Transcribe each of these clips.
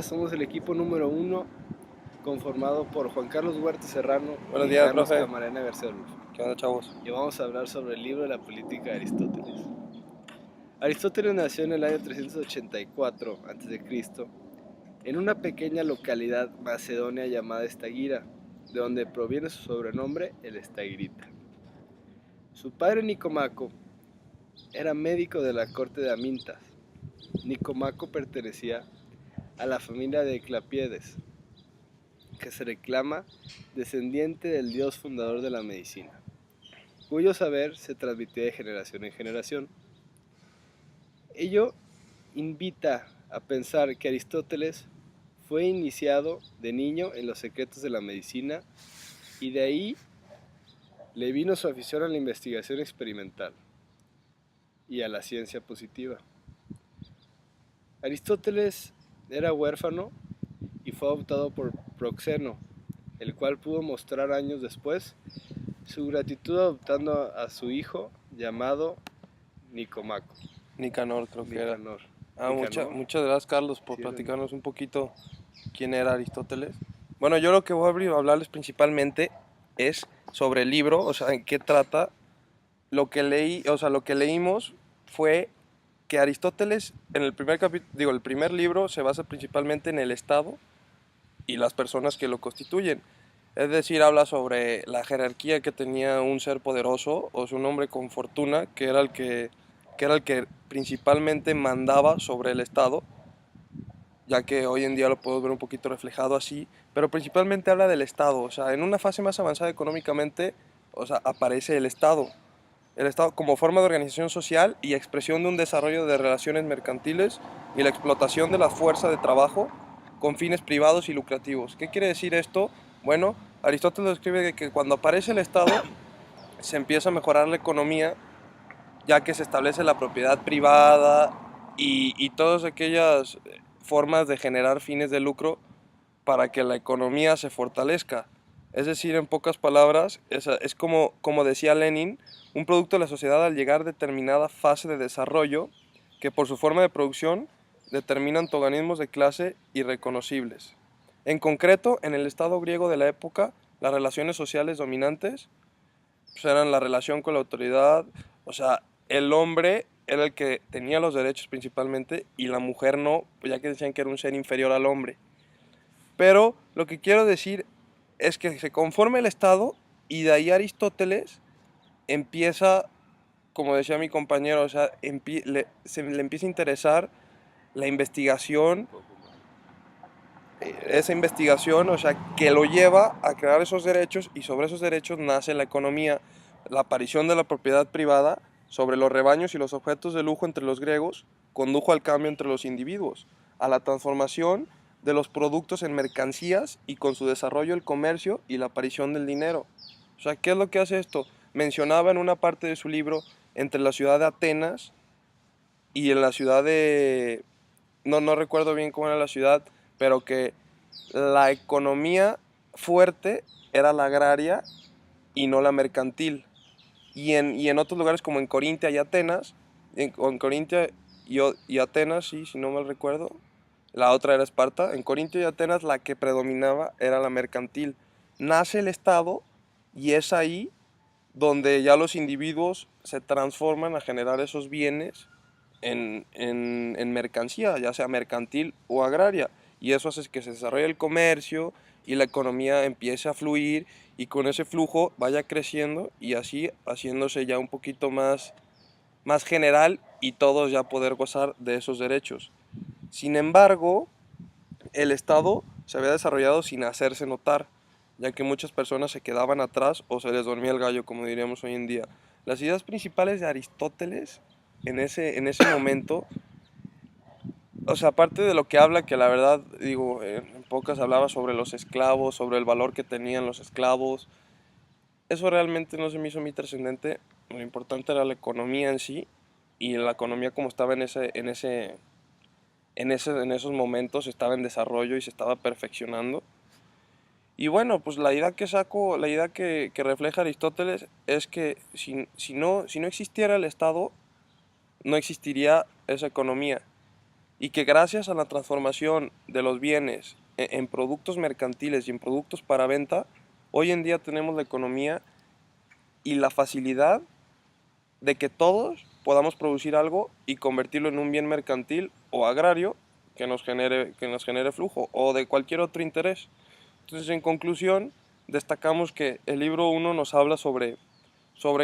Somos el equipo número 1, conformado por Juan Carlos Huerta Serrano Buenos y días, Carlos profe. Camarena García Rulfo. ¿Qué onda, chavos? Y vamos a hablar sobre el libro de la política de Aristóteles. Aristóteles nació en el año 384 a.C. en una pequeña localidad macedonia llamada Estagira, de donde proviene su sobrenombre, el Estagirita. Su padre Nicomaco era médico de la corte de Amintas. Nicomaco pertenecía a la familia de Clapiedes, que se reclama descendiente del dios fundador de la medicina, cuyo saber se transmitía de generación en generación. Ello invita a pensar que Aristóteles fue iniciado de niño en los secretos de la medicina y de ahí le vino su afición a la investigación experimental y a la ciencia positiva. Aristóteles era huérfano y fue adoptado por Proxeno, el cual pudo mostrar años después su gratitud adoptando a su hijo llamado Nicomaco. Nicanor, creo que era. Nicanor. Muchas gracias, Carlos, por Sí, platicarnos un poquito quién era Aristóteles. Bueno, yo lo que voy a hablarles principalmente es sobre el libro, o sea, en qué trata. Lo que leí, o sea, lo que leímos fue que Aristóteles, en el primer capítulo, el primer libro se basa principalmente en el Estado y las personas que lo constituyen. Es decir, habla sobre la jerarquía que tenía un ser poderoso o un hombre con fortuna, que era el que principalmente mandaba sobre el Estado, ya que hoy en día lo podemos ver un poquito reflejado así, pero principalmente habla del Estado, o sea, en una fase más avanzada económicamente, o sea, aparece el Estado como forma de organización social y expresión de un desarrollo de relaciones mercantiles y la explotación de la fuerza de trabajo con fines privados y lucrativos. ¿Qué quiere decir esto? Bueno, Aristóteles escribe que cuando aparece el Estado se empieza a mejorar la economía, ya que se establece la propiedad privada y todas aquellas formas de generar fines de lucro para que la economía se fortalezca. Es decir, en pocas palabras, es como decía Lenin, un producto de la sociedad al llegar a determinada fase de desarrollo que por su forma de producción determina antagonismos de clase irreconocibles. En concreto, en el Estado griego de la época, las relaciones sociales dominantes pues, eran la relación con la autoridad, o sea, el hombre era el que tenía los derechos principalmente y la mujer no, ya que decían que era un ser inferior al hombre. Pero lo que quiero decir es que se conforma el Estado y de ahí Aristóteles empieza, como decía mi compañero, o sea, se le empieza a interesar la investigación, esa investigación, o sea, que lo lleva a crear esos derechos y sobre esos derechos nace la economía, la aparición de la propiedad privada sobre los rebaños y los objetos de lujo entre los griegos condujo al cambio entre los individuos, a la transformación de los productos en mercancías y con su desarrollo el comercio y la aparición del dinero. O sea, ¿qué es lo que hace esto? Mencionaba en una parte de su libro entre la ciudad de Atenas y en la ciudad de... no recuerdo bien cómo era la ciudad, pero que la economía fuerte era la agraria y no la mercantil. Y en otros lugares como en Corintia y Atenas, en Corintia y Atenas, sí, si no mal recuerdo, la otra era Esparta, en Corintia y Atenas la que predominaba era la mercantil. Nace el Estado y es ahí donde ya los individuos se transforman a generar esos bienes en mercancía, ya sea mercantil o agraria. Y eso hace que se desarrolle el comercio y la economía empiece a fluir y con ese flujo vaya creciendo y así haciéndose ya un poquito más general y todos ya poder gozar de esos derechos. Sin embargo, el Estado se había desarrollado sin hacerse notar, ya que muchas personas se quedaban atrás o se les dormía el gallo, como diríamos hoy en día. Las ideas principales de Aristóteles en ese momento, o sea, aparte de lo que habla, que la verdad, digo, en pocas hablaba sobre los esclavos, sobre el valor que tenían los esclavos, eso realmente no se me hizo muy trascendente. Lo importante era la economía en sí y la economía como estaba en esos momentos estaba en desarrollo y se estaba perfeccionando. Y bueno, pues la idea que saco, la idea que refleja Aristóteles es que si no existiera el Estado, no existiría esa economía. y que gracias a la transformación de los bienes en productos mercantiles y en productos para venta, hoy en día tenemos la economía y la facilidad de que todos podamos producir algo y convertirlo en un bien mercantil o agrario que nos genere flujo o de cualquier otro interés. Entonces, en conclusión, destacamos que el libro 1 nos habla sobre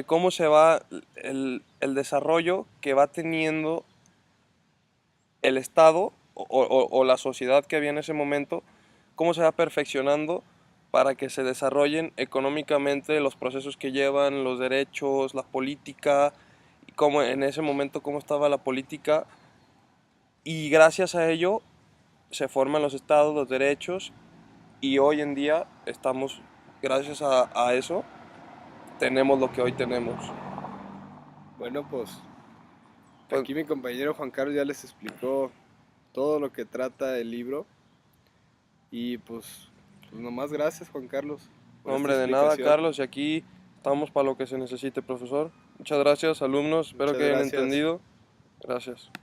cómo se va el desarrollo que va teniendo el Estado o la sociedad que había en ese momento, cómo se va perfeccionando para que se desarrollen económicamente los procesos que llevan, los derechos, la política, y cómo en ese momento cómo estaba la política, y gracias a ello se forman los estados, los derechos, y hoy en día estamos, gracias a eso, tenemos lo que hoy tenemos. Bueno, pues Pues, aquí mi compañero Juan Carlos ya les explicó todo lo que trata el libro y pues nomás gracias Juan Carlos por esta hombre, de nada, explicación. Carlos, y aquí estamos para lo que se necesite, profesor. Muchas gracias, alumnos, espero Muchas que hayan gracias. entendido. Gracias.